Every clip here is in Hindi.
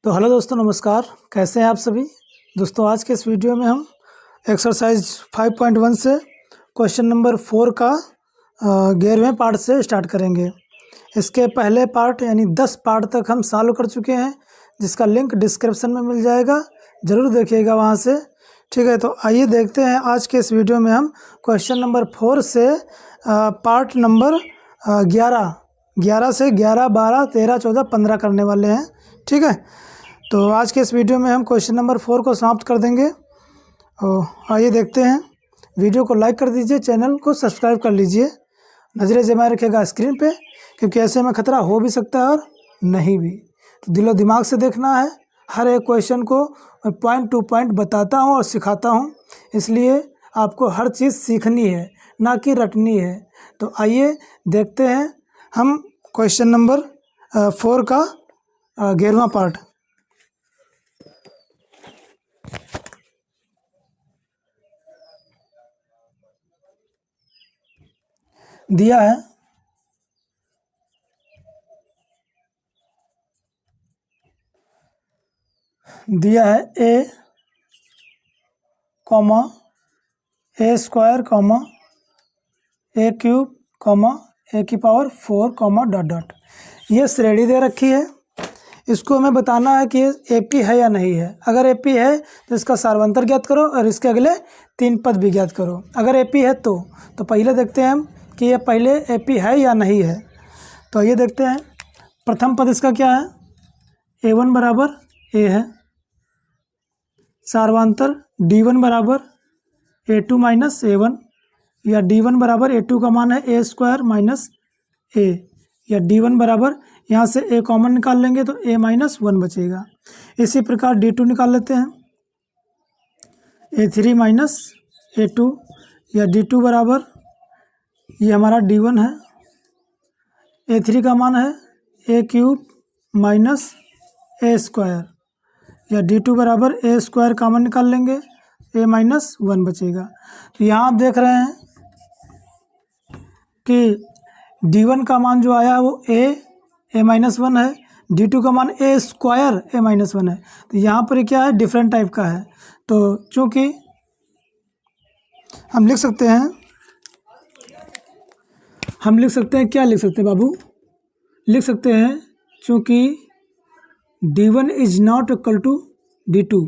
तो हेलो दोस्तों, नमस्कार। कैसे हैं आप सभी दोस्तों। आज के इस वीडियो में हम एक्सरसाइज 5.1 से क्वेश्चन नंबर 4 का 11वें पार्ट से स्टार्ट करेंगे। इसके पहले पार्ट यानी 10 पार्ट तक हम सॉल्व कर चुके हैं, जिसका लिंक डिस्क्रिप्शन में मिल जाएगा, ज़रूर देखिएगा वहाँ से। ठीक है, तो आइए देखते हैं आज के इस वीडियो में हम क्वेश्चन नंबर 4 से पार्ट नंबर 11 से 11, 12, 13, 14, 15 करने वाले हैं। ठीक है, तो आज के इस वीडियो में हम क्वेश्चन नंबर 4 को समाप्त कर देंगे। आइए देखते हैं। वीडियो को लाइक कर दीजिए, चैनल को सब्सक्राइब कर लीजिए, नज़रें जमाए रखिएगा स्क्रीन पे, क्योंकि ऐसे में खतरा हो भी सकता है और नहीं भी। तो दिलो दिमाग से देखना है। हर एक क्वेश्चन को मैं पॉइंट टू पॉइंट बताता हूँ और सिखाता हूँ, इसलिए आपको हर चीज़ सीखनी है, ना कि रटनी है। तो आइए देखते हैं हम क्वेश्चन नंबर 4 का 11वां पार्ट। दिया है a comma a square comma a cube comma a की पावर 4 कॉमा डॉट डॉट। ये श्रेणी दे रखी है। इसको हमें बताना है कि ए पी है या नहीं है। अगर ए पी है तो इसका सार्वंतर ज्ञात करो और इसके अगले 3 पद भी ज्ञात करो। अगर ए पी है तो पहले देखते हैं हम कि ये पहले ए पी है या नहीं है। तो ये देखते हैं। प्रथम पद इसका क्या है, a1 बराबर a है। सार्वंतर d1 बराबर a2 माइनस a1, या d1 बराबर a2 का मान है a स्क्वायर माइनस a, या d1 बराबर यहाँ से a कॉमन निकाल लेंगे तो a माइनस 1 बचेगा। इसी प्रकार d2 निकाल लेते हैं, a3 माइनस a2, या d2 बराबर ये हमारा d1 है, a3 का मान है a cube minus a square, या d2 बराबर a स्क्वायर कॉमन निकाल लेंगे, a माइनस 1 बचेगा। तो यहाँ आप देख रहे हैं कि d1 का मान जो आया है वो a माइनस 1 है, d2 का मान a स्क्वायर a माइनस 1 है। तो यहाँ पर क्या है, डिफरेंट टाइप का है। तो चूँकि हम लिख सकते हैं क्या लिख सकते हैं बाबू, लिख सकते हैं चूँकि d1 is not equal to d2,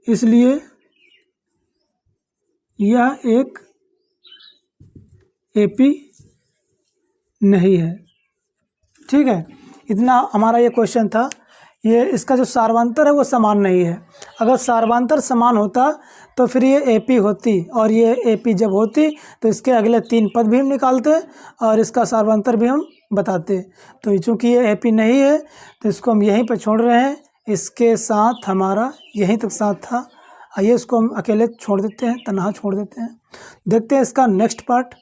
इसलिए यह एक AP नहीं है। ठीक है, इतना हमारा ये क्वेश्चन था। ये इसका जो सार्वंतर है वो समान नहीं है। अगर सार्वंतर समान होता तो फिर ये AP होती, और ये AP जब होती तो इसके अगले 3 पद भी हम निकालते और इसका सार्वंतर भी हम बताते। तो चूँकि ये AP नहीं है तो इसको हम यहीं पर छोड़ रहे हैं। इसके साथ हमारा यहीं तक साथ था। आइए इसको हम अकेले छोड़ देते हैं, तनहा छोड़ देते हैं। देखते हैं इसका नेक्स्ट पार्ट।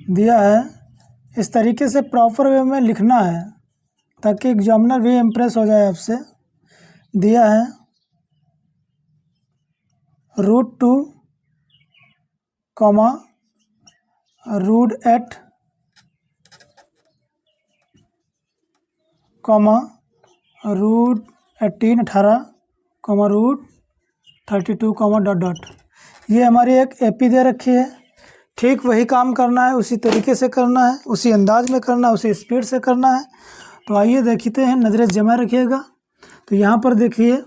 दिया है, इस तरीके से प्रॉपर वे में लिखना है ताकि एग्जामिनर भी इम्प्रेस हो जाए आपसे। दिया है √2 comma √8 comma √18 18 comma √32 comma dot dot. ये हमारी एक AP दे रखी है। ठीक वही काम करना है, उसी तरीके से करना है, उसी अंदाज में करना है, उसी स्पीड से करना है। तो आइए देखते हैं, नज़रें जमा रखिएगा। तो यहाँ पर देखिए,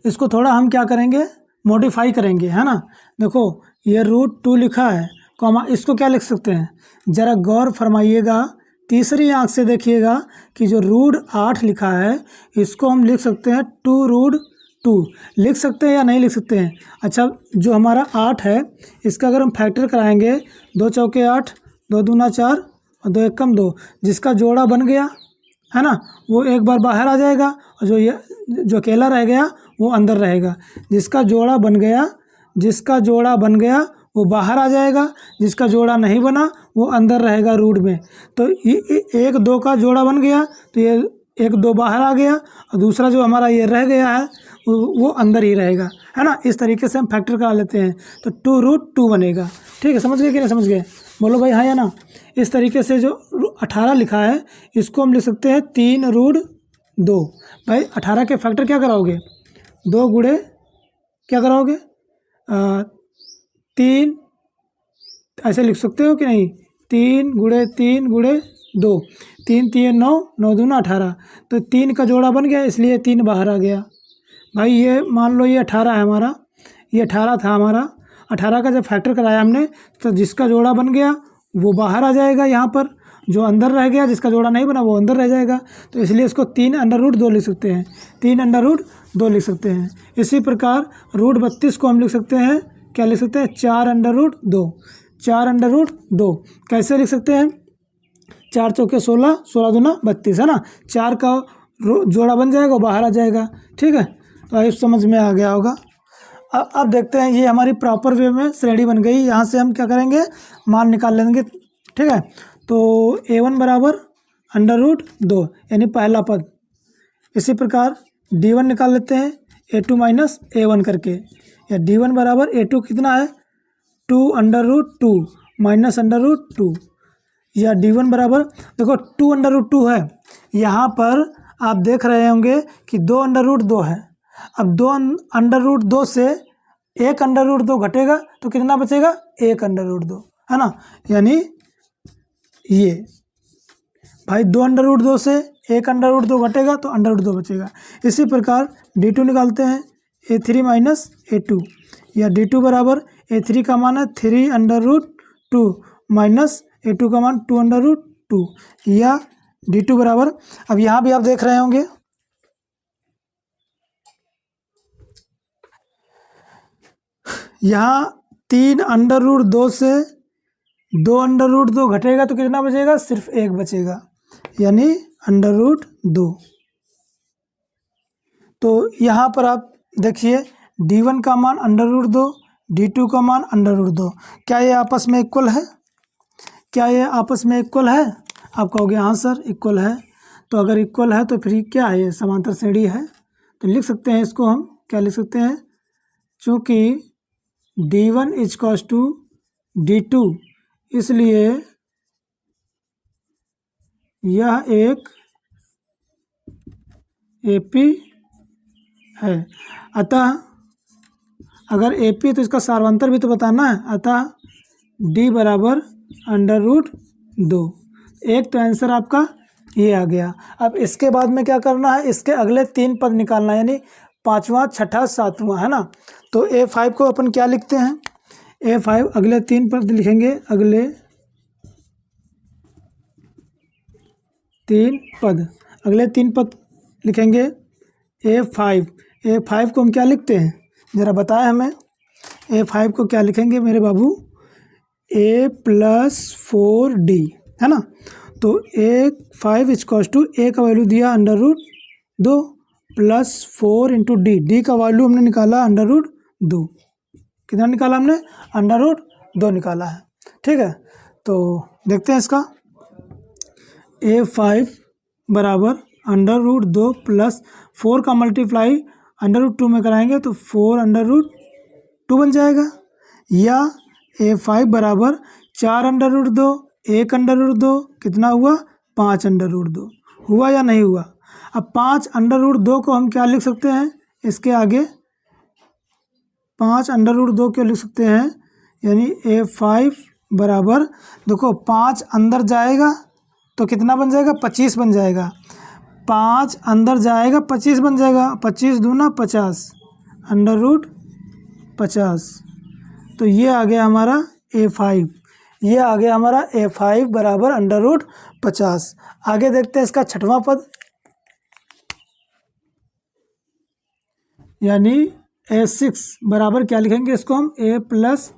इसको थोड़ा हम क्या करेंगे, मॉडिफाई करेंगे, है ना। देखो ये √2 लिखा है, कॉमा इसको क्या लिख सकते हैं, ज़रा गौर फरमाइएगा, तीसरी आंख से देखिएगा कि जो √8 लिखा है इसको हम लिख सकते हैं 2√2 लिख सकते हैं या नहीं लिख सकते हैं। अच्छा, जो हमारा 8 है इसका अगर हम फैक्टर कराएंगे, 2 चौके 8, 2 दूना 4 और 2 एकम 2, जिसका जोड़ा बन गया है ना वो एक बार बाहर आ जाएगा, और जो अकेला रह गया वो अंदर रहेगा। जिसका जोड़ा बन गया वो बाहर आ जाएगा, जिसका जोड़ा नहीं बना वो अंदर रहेगा रूट में। तो ये 1 2 का जोड़ा बन गया तो ये 1 2 बाहर आ गया, और दूसरा जो हमारा ये रह गया है वो अंदर ही रहेगा, है ना। इस तरीके से हम फैक्टर करा लेते हैं तो 2√2 बनेगा। ठीक है, समझ गए कि नहीं समझ गए। बोलो भाई हाँ या ना। इस तरीके से जो 18 लिखा है इसको हम लिख सकते हैं 3√2। भाई 18 के फैक्टर क्या कराओगे, 2 गुणे क्या कराओगे 3, ऐसे लिख सकते हो कि नहीं, 3 गुणे 3 गुणे 2, 3 3 9, 9 दूना 18, तो 3 का जोड़ा बन गया इसलिए 3 बाहर आ गया। भाई ये मान लो ये 18 है हमारा, ये 18 था हमारा, 18 का जब फैक्टर कराया हमने तो जिसका जोड़ा बन गया वो बाहर आ जाएगा, यहाँ पर जो अंदर रह गया जिसका जोड़ा नहीं बना वो अंदर रह जाएगा, तो इसलिए इसको 3√2 लिख सकते हैं, 3√2 लिख सकते हैं। इसी प्रकार √32 को हम लिख सकते हैं, क्या लिख सकते हैं 4√2, 4√2 कैसे लिख सकते हैं, 4 चौके 16, 16 दूना 32 है ना, 4 का जोड़ा बन जाएगा वो बाहर आ जाएगा। ठीक है, तो आई समझ में आ गया होगा। अब देखते हैं, ये हमारी प्रॉपर वे में श्रेणी बन गई। यहाँ से हम क्या करेंगे, मान निकाल लेंगे। ठीक है, तो a1 बराबर √2 यानी पहला पद। इसी प्रकार d1 निकाल लेते हैं a2 माइनस a1 करके, या d1 बराबर a2 कितना है 2√2 माइनस √2, या d1 बराबर देखो 2√2 है, यहाँ पर आप देख रहे होंगे कि 2√2 है। अब 2√2 से 1√2 घटेगा तो कितना बचेगा 1√2 है ना, यानी ये भाई 2√2 से 1√2 घटेगा तो √2 बचेगा। इसी प्रकार d2 निकालते हैं a3 माइनस a2, या d2 बराबर a3 का मान है 3√2 माइनस a2 का मान 2√2, या d2 बराबर, अब यहाँ भी आप देख रहे होंगे यहाँ 3√2 से 2√2 घटेगा तो कितना बचेगा, सिर्फ 1 बचेगा, यानी √2। तो यहाँ पर आप देखिए d1 का मान √2, d2 का मान √2, क्या ये आपस में इक्वल है, क्या ये आपस में इक्वल है? आप कहोगे हाँ सर इक्वल है। तो अगर इक्वल है तो फिर क्या है, ये समांतर श्रेणी है, तो लिख सकते हैं इसको हम, क्या लिख सकते हैं, चूँकि d1 = d2 इसलिए यह एक AP है। अतः अगर AP तो इसका सार्वंतर भी तो बताना है, अतः d बराबर √2। एक तो आंसर आपका ये आ गया। अब इसके बाद में क्या करना है, इसके अगले 3 पद निकालना है, यानी 5वां 6ठा 7वां है ना। तो A5 को अपन क्या लिखते हैं, A5 अगले 3 पद लिखेंगे, अगले 3 पद, अगले 3 पद लिखेंगे A5 को हम क्या लिखते हैं ज़रा बताएं हमें। A5 को क्या लिखेंगे मेरे बाबू, A + 4D है ना। तो A5 = A का वैल्यू दिया √2 प्लस 4 × D का वैल्यू हमने निकाला √2, कितना निकाला हमने √2 निकाला है। ठीक है, तो देखते हैं इसका, A5 बराबर √2 प्लस 4 का मल्टीप्लाई √2 में कराएंगे तो 4√2 बन जाएगा, या A5 बराबर 4√2 1√2 कितना हुआ 5√2 हुआ या नहीं हुआ। अब 5√2 को हम क्या लिख सकते हैं, इसके आगे 5√2 को लिख सकते हैं, यानी A5 बराबर, देखो 5 अंदर जाएगा तो कितना बन जाएगा 25 बन जाएगा, 5 अंदर जाएगा 25 बन जाएगा, 25 दूना 50 √50, तो ये आ गया हमारा A5, ये आ गया हमारा A5 बराबर √50। आगे देखते हैं इसका 6वां पद, यानी A6 बराबर क्या लिखेंगे इसको हम A +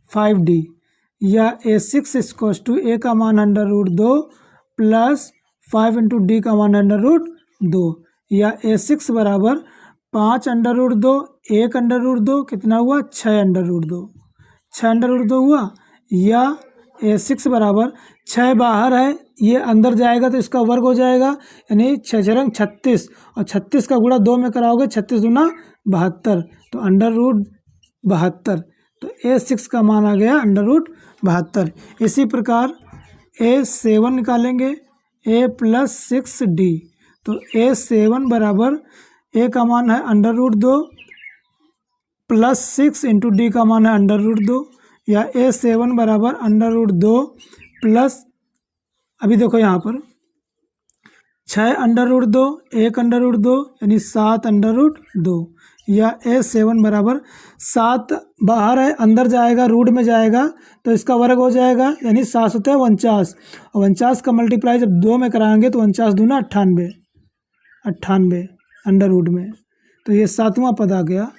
5D, या A6 = A का मान √2 प्लस 5 × D का मान √2, या A6 बराबर 5√2 1√2 कितना हुआ 6√2, 6√2 हुआ, या A6 बराबर 6 बाहर है, ये अंदर जाएगा तो इसका वर्ग हो जाएगा, यानी 6 × 36, और 36 का गुणा 2 में कराओगे 36 दूना 72, तो √72, तो A6 का मान आ गया 72। इसी प्रकार A7 निकालेंगे, A + 6D। तो A7 बराबर A का मान है √2 + 6 × D का मान है √2, या A7 बराबर √2 प्लस, अभी देखो यहाँ पर 6 √2, 1 √2 यानी 7 √2, या A7 बराबर 7 बाहर है अंदर जाएगा रूट में जाएगा तो इसका वर्ग हो जाएगा, यानी 7 होता है 49, और 49 का मल्टीप्लाई जब 2 में कराएंगे तो 49 दूना 98, 98 अंडर रूट में। तो ये 7वां पद आ गया,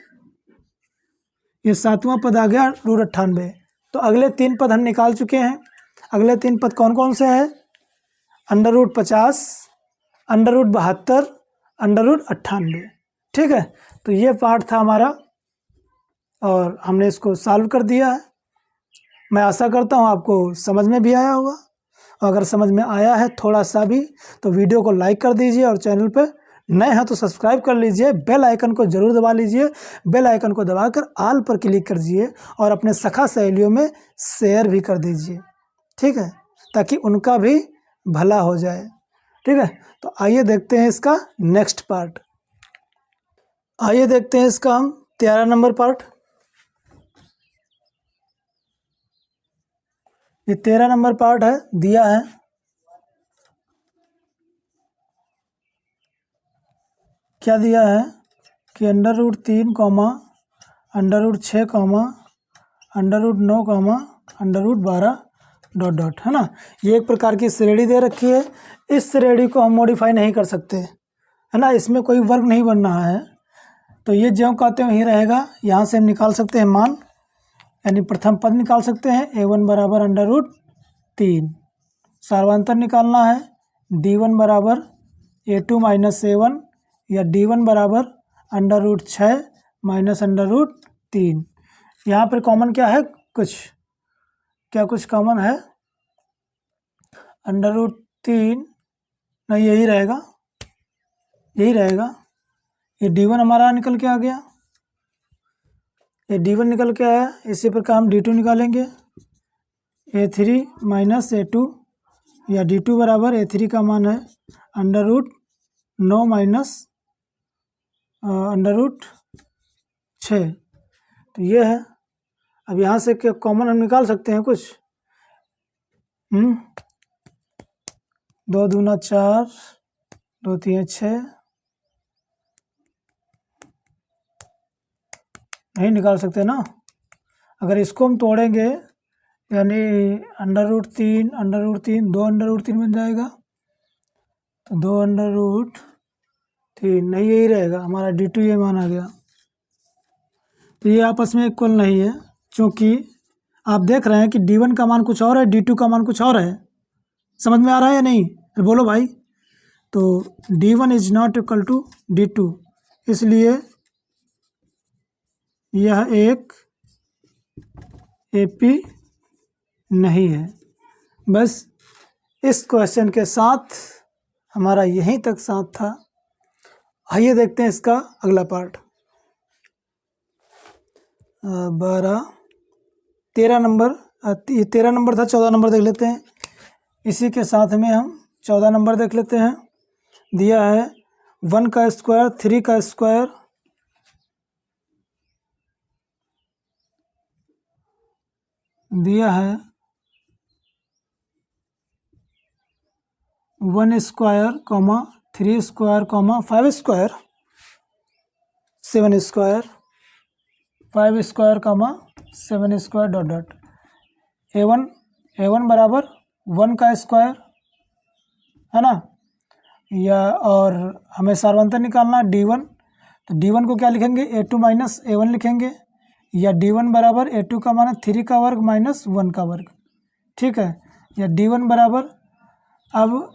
ये 7वां पद आ गया √98। तो अगले 3 पद हम निकाल चुके हैं। अगले 3 पद कौन कौन से हैं? √50, √72, √98। ठीक है, तो ये पार्ट था हमारा और हमने इसको सॉल्व कर दिया है। मैं आशा करता हूँ आपको समझ में भी आया होगा। अगर समझ में आया है थोड़ा सा भी तो वीडियो को लाइक कर दीजिए, और चैनल पे नए हैं तो सब्सक्राइब कर लीजिए, बेल आइकन को ज़रूर दबा लीजिए। बेल आइकन को दबाकर ऑल पर क्लिक कर दीजिए और अपने सखा सहेलियों में शेयर भी कर दीजिए, ठीक है, ताकि उनका भी भला हो जाए। ठीक है, तो आइए देखते हैं इसका नेक्स्ट पार्ट। आइए देखते हैं इसका हम 13 नंबर पार्ट। ये 13 नंबर पार्ट है, दिया है क्या दिया है कि √3, √6, √9, √12 ... है ना। ये एक प्रकार की श्रेणी दे रखी है। इस श्रेणी को हम मॉडिफाई नहीं कर सकते, है ना, इसमें कोई वर्ग नहीं बन रहा है, तो ये ज्यों कहते हैं वहीं रहेगा। यहाँ से हम निकाल सकते हैं मान, यानी प्रथम पद निकाल सकते हैं। A1 बराबर √3, सार्वंतर निकालना है। D1 बराबर A2 - A1, या D1 बराबर √6 - √3। यहाँ पर कॉमन क्या है? कुछ कॉमन है? √3 नहीं, यही रहेगा, यही रहेगा। ये D1 हमारा निकल के आ गया, ये D1 निकल के आया। इसी प्रकार हम D2 निकालेंगे, A3 - A2, या D2 बराबर A3 का मान है √9 - √6। तो ये है। अब यहाँ से क्या कॉमन हम निकाल सकते हैं कुछ? 2 दूना 4, 2 3 6, नहीं निकाल सकते ना। अगर इसको हम तोड़ेंगे यानी √3, 2 √3 बन जाएगा, तो 2 √3 नहीं, यही रहेगा हमारा D2, ये मान आ गया। तो ये आपस में इक्वल नहीं है, क्योंकि आप देख रहे हैं कि D1 का मान कुछ और है, D2 का मान कुछ और है। समझ में आ रहा है या नहीं? बोलो भाई। तो D1 is not equal to D2, इसलिए यह एक AP नहीं है। बस इस क्वेश्चन के साथ हमारा यहीं तक साथ था। आइए देखते हैं इसका अगला पार्ट। 13 नंबर, ये 13 नंबर था, 14 नंबर देख लेते हैं। इसी के साथ में हम 14 नंबर देख लेते हैं। दिया है 1 का स्क्वायर, 3 का स्क्वायर, दिया है 1 square, 3 square, 5 square, 7 square, 5 square, 7 square ... A1 बराबर 1 का स्क्वायर, है ना, या और हमें सार्वंतर निकालना D1, तो D1 को क्या लिखेंगे? A2 - A1 लिखेंगे, या D1 बराबर A2 का मान 3 का वर्ग -1 का वर्ग, ठीक है, या D1 बराबर, अब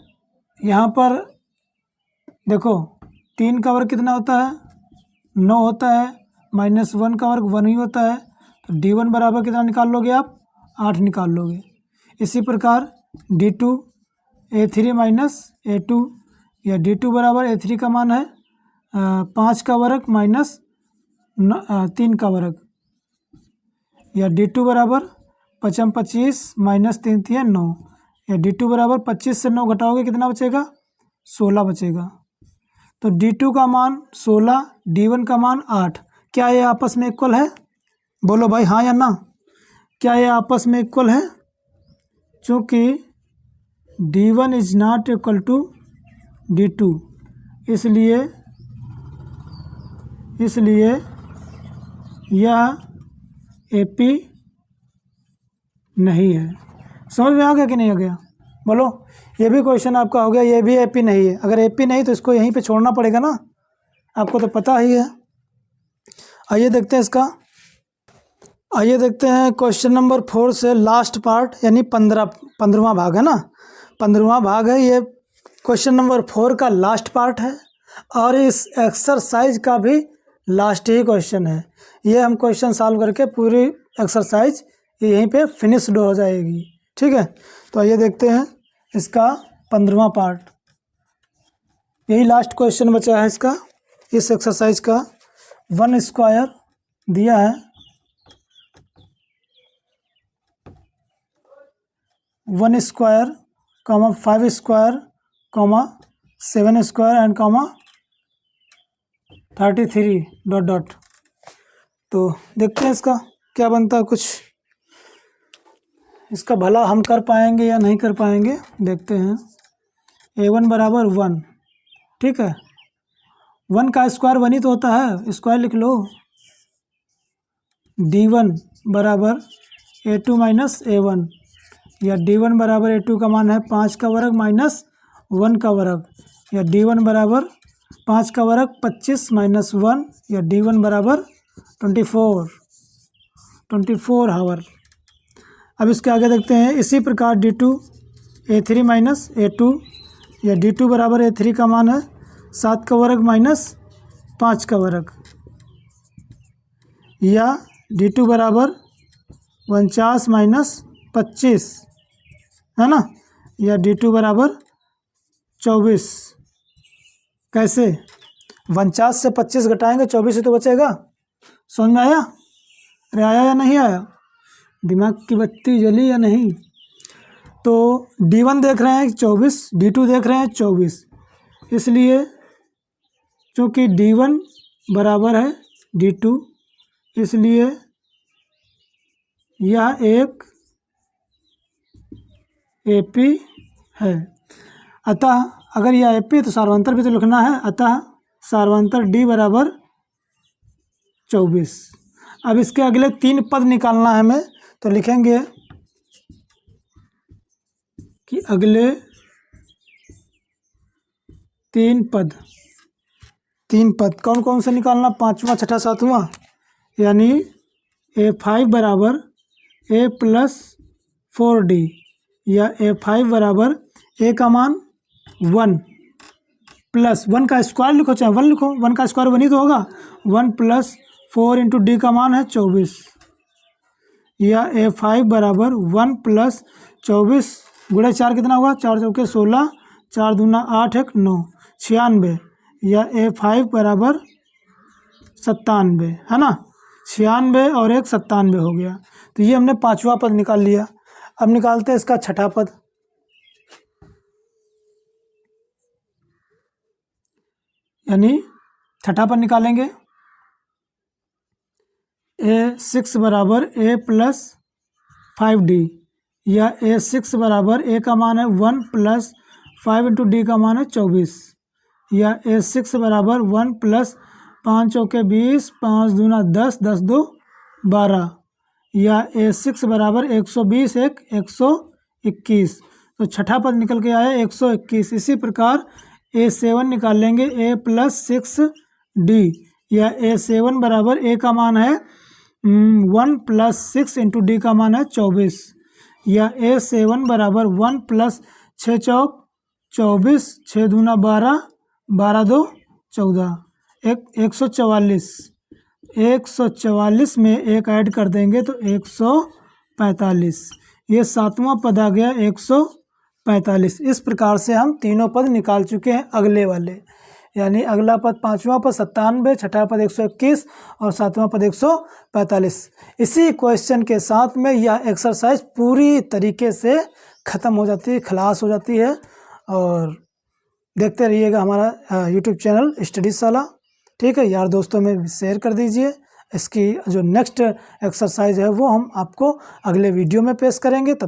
यहाँ पर देखो 3 का वर्ग कितना होता है? 9 होता है, -1 का वर्ग 1 ही होता है, तो D1 बराबर कितना निकाल लोगे आप? 8 निकाल लोगे। इसी प्रकार D2 A3 - A2, या D2 बराबर A3 का मान है 5 का वर्ग -3 का वर्ग, या D2 बराबर पचम 25 माइनस 3 3 9, या D2 बराबर 25 से 9 घटाओगे कितना बचेगा? 16 बचेगा। तो D2 का मान 16, D1 का मान 8। क्या ये आपस में इक्वल है? बोलो भाई हाँ या ना। क्या ये आपस में इक्वल है? चूँकि D1 is not equal to D2, इसलिए यह AP नहीं है। समझ में आ गया कि नहीं आ गया? बोलो। ये भी क्वेश्चन आपका हो गया, ये भी AP नहीं है। अगर AP नहीं तो इसको यहीं पे छोड़ना पड़ेगा ना, आपको तो पता ही है। आइए देखते हैं क्वेश्चन नंबर 4 से लास्ट पार्ट, यानी 15वां भाग है ना, 15वां भाग है ये। क्वेश्चन नंबर 4 का लास्ट पार्ट है और इस एक्सरसाइज का भी लास्ट ही क्वेश्चन है। ये हम क्वेश्चन सॉल्व करके पूरी एक्सरसाइज यहीं पे फिनिश्ड हो जाएगी। ठीक है, तो आइए देखते हैं इसका 15वां पार्ट। यही लास्ट क्वेश्चन बचा है इसका, इस एक्सरसाइज का। 1 स्क्वायर दिया है, 1 स्क्वायर, 5 स्क्वायर, 7 स्क्वायर एंड 33 ... तो देखते हैं इसका क्या बनता है। कुछ इसका भला हम कर पाएंगे या नहीं कर पाएंगे, देखते हैं। A1 बराबर 1, ठीक है। 1 का स्क्वायर 1 ही तो होता है, स्क्वायर लिख लो। D1 बराबर A2 माइनस A1, या D1 बराबर A2 का मान है 5 का वर्ग माइनस 1 का वर्ग, या D1 बराबर 5 का वर्ग 25 माइनस 1, या D1 बराबर 24 हावर। अब इसके आगे देखते हैं। इसी प्रकार D2 A3 माइनस A2, या D2 बराबर A3 का मान है 7 का वर्ग माइनस 5 का वर्ग, या D2 बराबर 49 माइनस 25 है ना, या D2 बराबर 24। कैसे? 49 से 25 घटाएंगे 24 ही तो बचेगा। समझ में आया? अरे आया या नहीं आया? दिमाग की बत्ती जली या नहीं? तो D1 देख रहे हैं 24, D2 देख रहे हैं 24, इसलिए चूँकि D1 बराबर है D2, इसलिए यह एक AP है। अतः अगर यह AP है तो सार्वंतर भी तो लिखना है। अतः सार्वंतर D बराबर 24। अब इसके अगले 3 पद निकालना है हमें, तो लिखेंगे कि अगले 3 पद कौन कौन से निकालना? 5वां, 6ठा, 7वां, यानी A5 बराबर A प्लस 4D, या A5 बराबर A का मान 1 प्लस 1 का स्क्वायर लिखो, चाहे 1 लिखो, 1 का स्क्वायर 1 ही तो होगा। 1 प्लस 4 इंटू D का मान है 24, या A5 बराबर 1 प्लस 24 गुणे 4 कितना होगा? 4 चौके 16, 4 दूना 8, 1 9, 96, या A5 बराबर 97 है ना। 96 और 1 97 हो गया। तो ये हमने 5वां पद निकाल लिया। अब निकालते हैं इसका 6ठा पद, यानी 6ठा पद निकालेंगे। A6 बराबर A प्लस 5D, या A6 बराबर A का मान है 1 प्लस 5 इंटू D का मान है 24, या A6 बराबर 1 प्लस 5 चौके 20, 5 दूना 10, 10 दो 12, या A6 बराबर 120, 121। तो 6ठा पद निकल के आया 121। इसी प्रकार A7 निकालेंगे A प्लस 6D, या A7 बराबर A का मान है 1 प्लस 6 इंटू D का मान है 24, या A7 बराबर 1 प्लस 6 चौक 24, 6 दूना 12, 12 दो 14, 144। 144 में 1 ऐड कर देंगे तो 145। ये 7वां पद आ गया 145। इस प्रकार से हम तीनों पद निकाल चुके हैं अगले वाले। यानी अगला पद 5वां पद 97, छठा पद 121 और 7वां पद 145। इसी क्वेश्चन के साथ में यह एक्सरसाइज पूरी तरीके से ख़त्म हो जाती है, खलास हो जाती है। और देखते रहिएगा हमारा यूट्यूब चैनल स्टडीशाला, ठीक है। यार दोस्तों में भी शेयर कर दीजिए। इसकी जो नेक्स्ट एक्सरसाइज है वो हम आपको अगले वीडियो में पेश करेंगे। तब